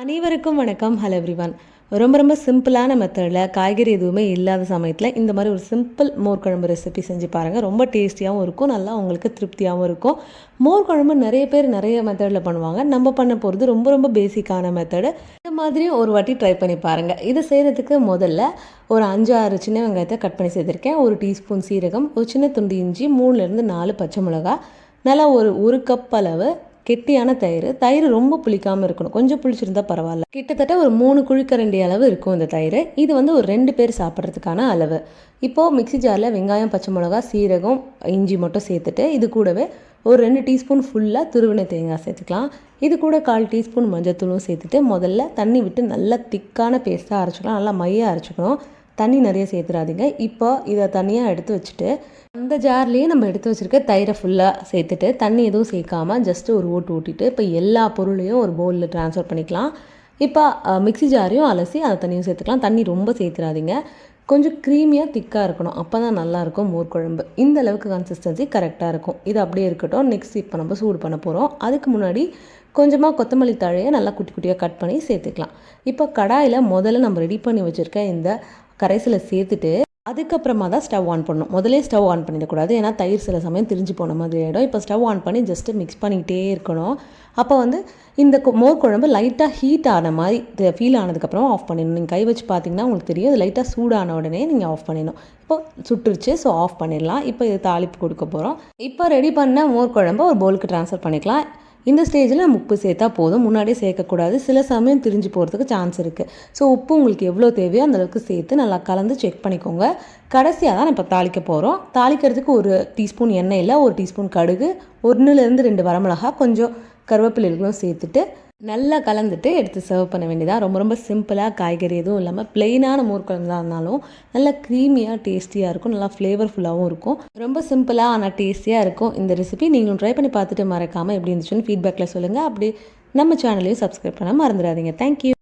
அனைவருக்கும் வணக்கம். Hello everyone. ரொம்ப ரொம்ப சிம்பிளான மெத்தடில் காய்கறி எதுவுமே இல்லாத சமயத்தில் இந்த மாதிரி ஒரு சிம்பிள் மோர் குழம்பு ரெசிபி செஞ்சு பாருங்கள். ரொம்ப டேஸ்டியாகவும் இருக்கும், நல்லா உங்களுக்கு திருப்தியாகவும் இருக்கும். மோர் குழம்பு நிறைய பேர் நிறைய மெத்தடில் பண்ணுவாங்க. நம்ம பண்ண போகிறது ரொம்ப ரொம்ப பேசிக்கான மெத்தடு. இந்த மாதிரி ஒரு வாட்டி ட்ரை பண்ணி பாருங்கள். இதை செய்கிறதுக்கு முதல்ல ஒரு 5-6 சின்ன வெங்காயத்தை கட் பண்ணி சேர்த்துருக்கேன். 1 டீஸ்பூன் சீரகம், ஒரு சின்ன துண்டு இஞ்சி, 3-4 பச்சை மிளகாய், நல்லா ஒரு கப் அளவு கெட்டியான தயிர் ரொம்ப புளிக்காமல் இருக்கணும். கொஞ்சம் புளிச்சிருந்தால் பரவாயில்ல. கிட்டத்தட்ட ஒரு 3 குழிக்கரண்டி அளவு இருக்கும் இந்த தயிர். இது வந்து ஒரு 2 பேர் சாப்பிட்றதுக்கான அளவு. இப்போது மிக்சி ஜாரில் வெங்காயம், பச்சை மிளகா, சீரகம், இஞ்சி மட்டும் சேர்த்துட்டு இது கூடவே ஒரு 2 டீஸ்பூன் ஃபுல்லாக துருவின தேங்காய் சேர்த்துக்கலாம். இது கூட 1/4 டீஸ்பூன் மஞ்சத்தூளும் சேர்த்துட்டு முதல்ல தண்ணி விட்டு நல்லா திக்கான பேஸ்ட்டாக அரைச்சிக்கலாம். நல்லா மையாக அரைச்சிக்கணும். தண்ணி நிறைய சேர்த்துடாதீங்க. இப்போ இதை தனியாக எடுத்து வச்சுட்டு அந்த ஜார்லேயே நம்ம எடுத்து வச்சுருக்க தயிரை ஃபுல்லாக சேர்த்துட்டு தண்ணி எதுவும் சேர்க்காமல் ஜஸ்ட்டு ஒரு ஓட்டு ஓட்டிட்டு இப்போ எல்லா பொருளையும் ஒரு பவுலில் ட்ரான்ஸ்ஃபர் பண்ணிக்கலாம். இப்போ மிக்சி ஜாரையும் அலசி அதை தண்ணியும் சேர்த்துக்கலாம். தண்ணி ரொம்ப சேர்த்துடாதீங்க. கொஞ்சம் க்ரீமியாக திக்காக இருக்கணும். அப்போ தான் நல்லாயிருக்கும் மோர் குழம்பு. இந்த அளவுக்கு கன்சிஸ்டன்சி கரெக்டாக இருக்கும். இது அப்படியே இருக்கட்டும். நெக்ஸ்ட் இப்போ நம்ம சூடு பண்ண போகிறோம். அதுக்கு முன்னாடி கொஞ்சமாக கொத்தமல்லி தழையை நல்லா குட்டி குட்டியாக கட் பண்ணி சேர்த்துக்கலாம். இப்போ கடாயில் முதல்ல நம்ம ரெடி பண்ணி வச்சுருக்க இந்த கரைசலை சேர்த்துட்டு அதுக்கப்புறமா தான் ஸ்டவ் ஆன் பண்ணணும். முதலே ஸ்டவ் ஆன் பண்ணிடக்கூடாது. ஏன்னா தயிர் சில சமயம் திரிஞ்சு போன மாதிரி ஆகிடும். இப்போ ஸ்டவ் ஆன் பண்ணி ஜஸ்ட்டு மிக்ஸ் பண்ணிக்கிட்டே இருக்கணும். அப்போ வந்து இந்த மோர் குழம்பு லைட்டாக ஹீட் ஆன மாதிரி ஃபீல் ஆனதுக்கப்புறம் ஆஃப் பண்ணிடணும். நீங்கள் கை வச்சு பார்த்தீங்கன்னா உங்களுக்கு தெரியும். இது லைட்டாக சூடான உடனே நீங்கள் ஆஃப் பண்ணிடணும். இப்போ சுட்டுருச்சு, ஸோ ஆஃப் பண்ணிடலாம். இப்போ இது தாளிப்பு கொடுக்க போகிறோம். இப்போ ரெடி பண்ண மோர் குழம்பு ஒரு பவுலுக்கு ட்ரான்ஸ்ஃபர் பண்ணிக்கலாம். இந்த ஸ்டேஜில் நம்ம உப்பு சேர்த்தா போதும். முன்னாடியே சேர்க்கக்கூடாது. சில சமயம் திரிஞ்சு போகிறதுக்கு சான்ஸ் இருக்குது. ஸோ உப்பு உங்களுக்கு எவ்வளோ தேவையோ அந்தளவுக்கு சேர்த்து நல்லா கலந்து செக் பண்ணிக்கோங்க. கடைசியாக தான் இப்போ தாளிக்க போகிறோம். தாளிக்கிறதுக்கு 1 டீஸ்பூன் எண்ணெயில் 1 டீஸ்பூன் கடுகு, 1-2 வரமிளகா, கொஞ்சம் கருவேப்பிலைகளும் சேர்த்துட்டு நல்லா கலந்துட்டு எடுத்து சர்வ் பண்ண வேண்டியதாக. ரொம்ப ரொம்ப சிம்பிளாக, காய்கறி எதுவும் இல்லாமல் ப்ளெயினான மோர் குழம்பு தான் இருந்தாலும் நல்லா க்ரீமியாக டேஸ்டியாக இருக்கும். நல்லா ஃப்ளேவர்ஃபுல்லாகவும் இருக்கும். ரொம்ப சிம்பிளாக ஆனால் டேஸ்டியாக இருக்கும் இந்த ரெசிபி. நீங்களும் ட்ரை பண்ணி பார்த்துட்டு மறக்காமல் எப்படி இருந்துச்சுன்னு ஃபீட்பேக்கில் சொல்லுங்கள். அப்படி நம்ம சேனலையும் சப்ஸ்கிரைப் பண்ண மறந்துடாதீங்க. தேங்க்யூ.